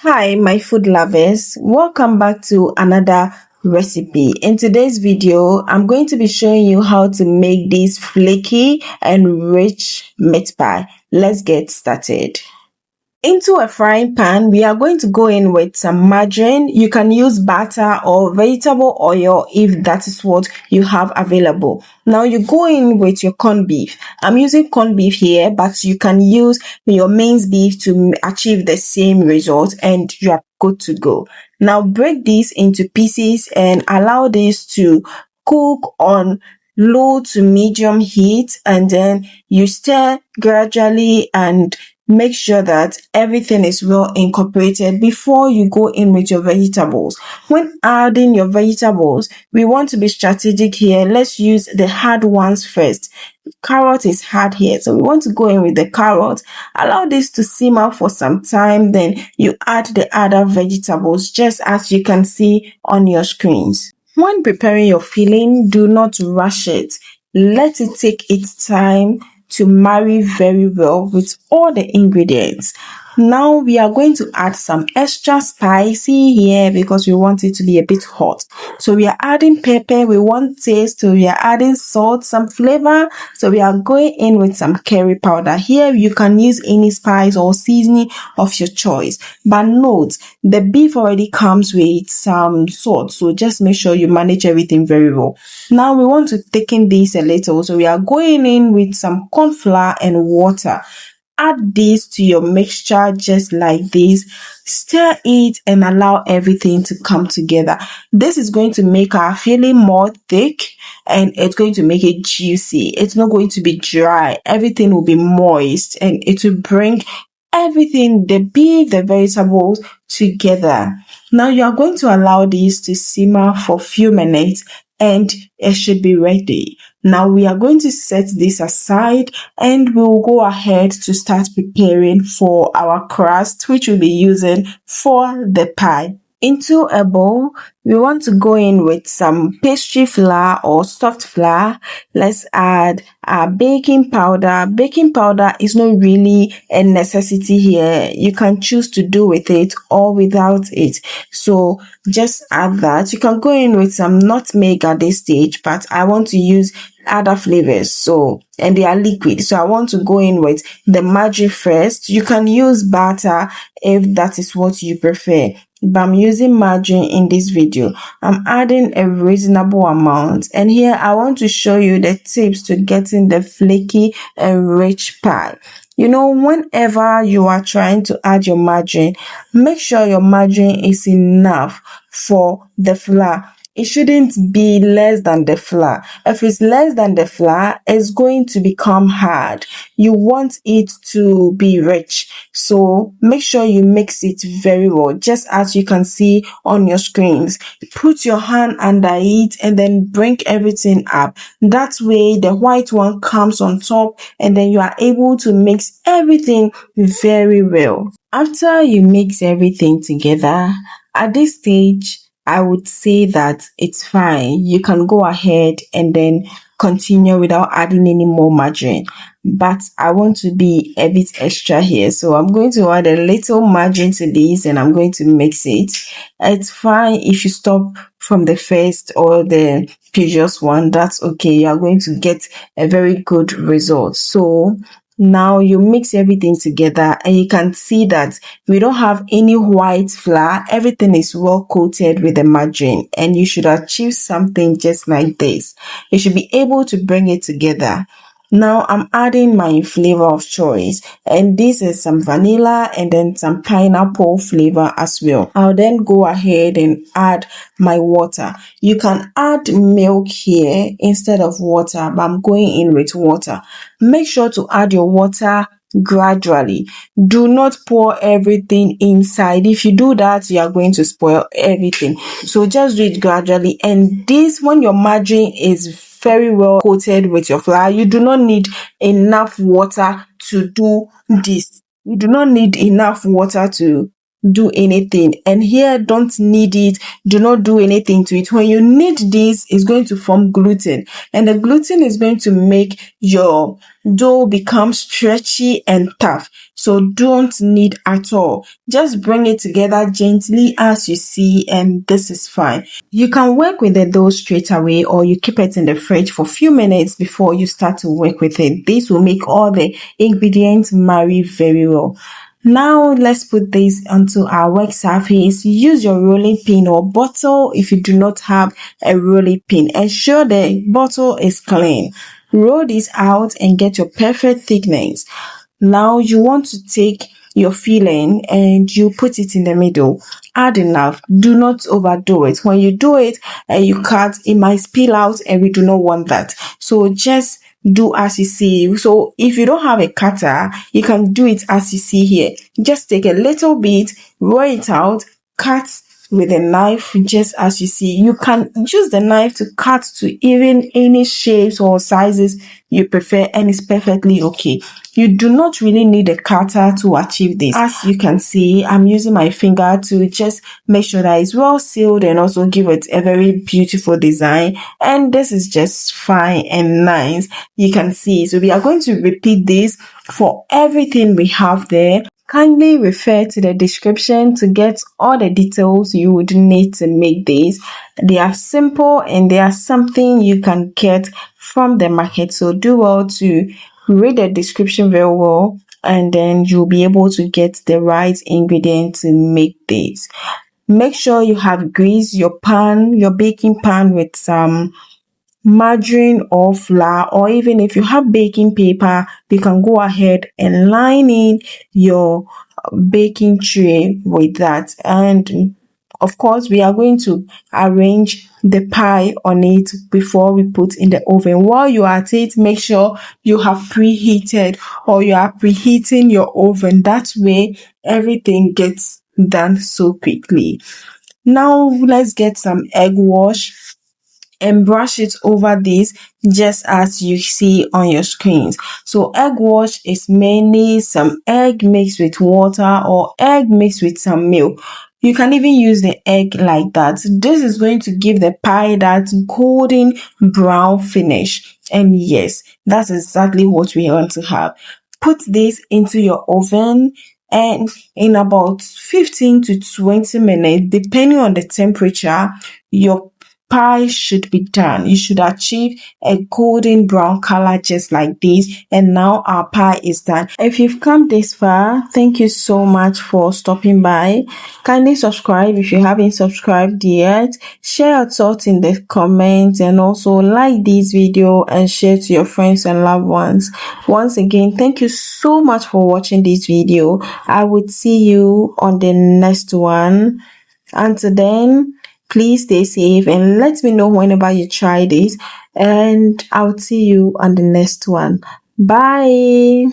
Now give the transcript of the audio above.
Hi, my food lovers. Welcome back to another recipe. In today's video, I'm going to be showing you how to make this flaky and rich meat pie. Let's get started. Into a frying pan, we are going to go in with some margarine. You can use butter or vegetable oil if that is what you have available. Now you go in with your corned beef. I'm using corned beef here, but you can use your minced beef to achieve the same result and you are good to go. Now break these into pieces and allow this to cook on low to medium heat, and then you stir gradually and make sure that everything is well incorporated before you go in with your vegetables. When adding your vegetables, we want to be strategic here. Let's use the hard ones first. Carrot is hard here, so we want to go in with the carrot. Allow this to simmer for some time, then you add the other vegetables just as you can see on your screens. When preparing your filling, do not rush it. Let it take its time to marry very well with all the ingredients. Now we are going to add some extra spicy here because we want it to be a bit hot. So we are adding pepper, we want taste, so we are adding salt, some flavor. So we are going in with some curry powder. Here you can use any spice or seasoning of your choice. But note, the beef already comes with some salt, so just make sure you manage everything very well. Now we want to thicken this a little, so we are going in with some corn flour and water. Add this to your mixture just like this. Stir it and allow everything to come together. This is going to make our filling more thick and it's going to make it juicy. It's not going to be dry. Everything will be moist and it will bring everything, the beef, the vegetables together. Now you are going to allow this to simmer for a few minutes and it should be ready. Now we are going to set this aside and we'll go ahead to start preparing for our crust, which we'll be using for the pie. Into a bowl, we want to go in with some pastry flour or soft flour. Let's add our baking powder. Baking powder is not really a necessity here. You can choose to do with it or without it. So just add that. You can go in with some nutmeg at this stage, but I want to use other flavors, and they are liquid, so I want to go in with the margarine first. You can use butter if that is what you prefer, but I'm using margarine in this video. I'm adding a reasonable amount, and here I want to show you the tips to getting the flaky and rich pie. You know, whenever you are trying to add your margarine, make sure your margarine is enough for the flour. It shouldn't be less than the flour. If it's less than the flour, it's going to become hard. You want it to be rich. So make sure you mix it very well, just as you can see on your screens. Put your hand under it and then bring everything up. That way the white one comes on top and then you are able to mix everything very well. After you mix everything together, at this stage, I would say that it's fine. You can go ahead and then continue without adding any more margarine. But I want to be a bit extra here. So I'm going to add a little margarine to this and I'm going to mix it. It's fine if you stop from the first or the previous one. That's okay. You are going to get a very good result. So now you mix everything together and you can see that we don't have any white flour. Everything is well coated with the margarine and you should achieve something just like this. You should be able to bring it together. Now I'm adding my flavor of choice, and this is some vanilla and then some pineapple flavor as well. I'll then go ahead and add my water. You can add milk here instead of water, but I'm going in with water. Make sure to add your water gradually. Do not pour everything inside. If you do that, you are going to spoil everything. So just do it gradually. And this, when your margarine is very well coated with your flour, you do not need enough water to do this. You do not need enough water to do anything. And here, don't knead it, do not do anything to it. When you knead this, it's going to form gluten, and the gluten is going to make your dough become stretchy and tough. So don't knead at all. Just bring it together gently as you see, and this is fine. You can work with the dough straight away, or you keep it in the fridge for a few minutes before you start to work with it. This will make all the ingredients marry very well. Now let's put this onto our work surface. Use your rolling pin or bottle if you do not have a rolling pin. Ensure the bottle is clean. Roll this out and get your perfect thickness. Now you want to take your filling and you put it in the middle. Add enough. Do not overdo it. When you do it and you cut, it might spill out, and we do not want that. So just do as you see. So if you don't have a cutter, you can do it as you see here. Just take a little bit, roll it out, cut with a knife just as you see. You can use the knife to cut to even any shapes or sizes you prefer, and it's perfectly okay. You do not really need a cutter to achieve this. As you can see, I'm using my finger to just make sure that it's well sealed and also give it a very beautiful design, and this is just fine and nice. You can see. So we are going to repeat this for everything we have there. Kindly refer to the description to get all the details you would need to make these. They are simple and they are something you can get from the market. So do well to read the description very well, and then you'll be able to get the right ingredient to make these. Make sure you have greased your pan, your baking pan, with some margarine or flour, or even if you have baking paper, you can go ahead and line in your baking tray with that. And of course, we are going to arrange the pie on it before we put in the oven. While you are at it, make sure you have preheated, or you are preheating your oven. That way everything gets done so quickly. Now let's get some egg wash and brush it over this just as you see on your screens. So egg wash is mainly some egg mixed with water or egg mixed with some milk. You can even use the egg like that. This is going to give the pie that golden brown finish. And yes, that's exactly what we want to have. Put this into your oven, and in about 15 to 20 minutes, depending on the temperature, your pie should be done. You should achieve a golden brown color just like this, and now our pie is done. If you've come this far, thank you so much for stopping by. Kindly subscribe if you haven't subscribed yet. Share your thoughts in the comments, and also like this video and share to your friends and loved ones. Once again, thank you so much for watching this video. I would see you on the next one. Until then, please stay safe and let me know whenever you try this, and I'll see you on the next one. Bye.